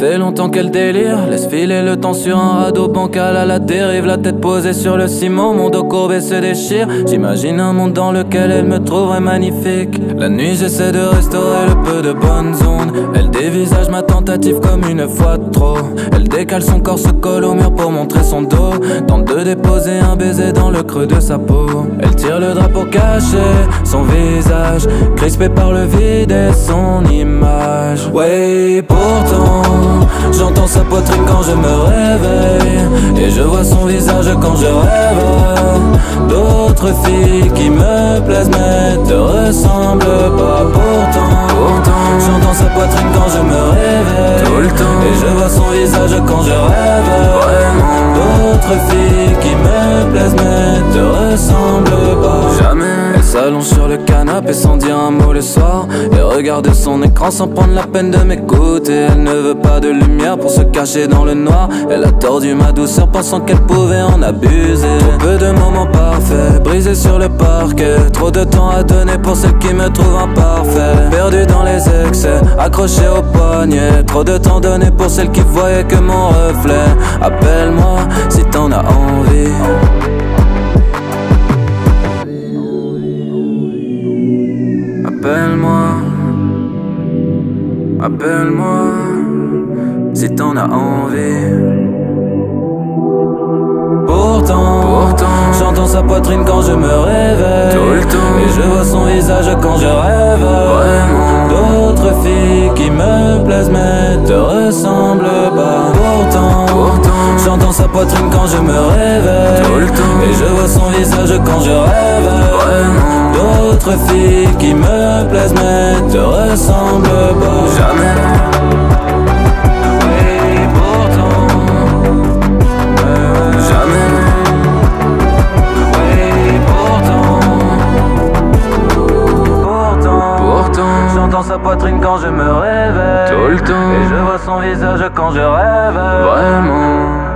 fait longtemps qu'elle délire, laisse filer le temps sur un radeau bancal à la dérive, la tête posée sur le ciment, mon dos courbé se déchire. J'imagine un monde dans lequel elle me trouverait magnifique. La nuit j'essaie de restaurer le peu de bonnes ondes. Elle dévisage ma tentative comme une fois de trop. Elle décale son corps, se colle au mur pour montrer son dos. Tente de déposer un baiser dans le creux de sa peau. Elle tire le drap pour cacher son visage, crispé par le vide et son image. Ouais, pourtant j'entends sa poitrine quand je me réveille, et je vois son visage quand je rêve. D'autres filles qui me plaisent mais te ressemblent pas. Pourtant j'entends sa poitrine quand je me réveille, tout le temps, et je vois son visage quand je rêve. D'autres filles qui me plaisent mais te ressemblent pas. Jamais. Elle s'allonge sur le canapé sans dire un mot le soir, et regarde son écran sans prendre la peine de m'écouter. Elle ne veut pas de lumière pour se cacher dans le noir. Elle a tordu ma douceur pensant qu'elle pouvait en abuser. Trop peu de moments parfaits, brisés sur le parquet. Trop de temps à donner pour celle qui me trouve imparfait. Perdu dans les excès, accroché au poignet. Trop de temps donné pour celle qui voyait que mon reflet. Appelle-moi si t'en as envie. Appelle-moi, appelle-moi si t'en as envie. Pourtant j'entends sa poitrine quand je me réveille, tout le temps, et je vois son visage quand je rêve. D'autres filles qui me plaisent mais te ressemblent pas. Pourtant j'entends sa poitrine quand je me réveille, tout le temps, et je vois son visage quand je rêve. D'autres filles qui me plaisent mais te ressemblent pas. Jamais. Oui, pourtant. Jamais. Oui, pourtant. J'entends sa poitrine quand je me réveille, tout le temps, et je vois son visage quand je rêve. Vraiment.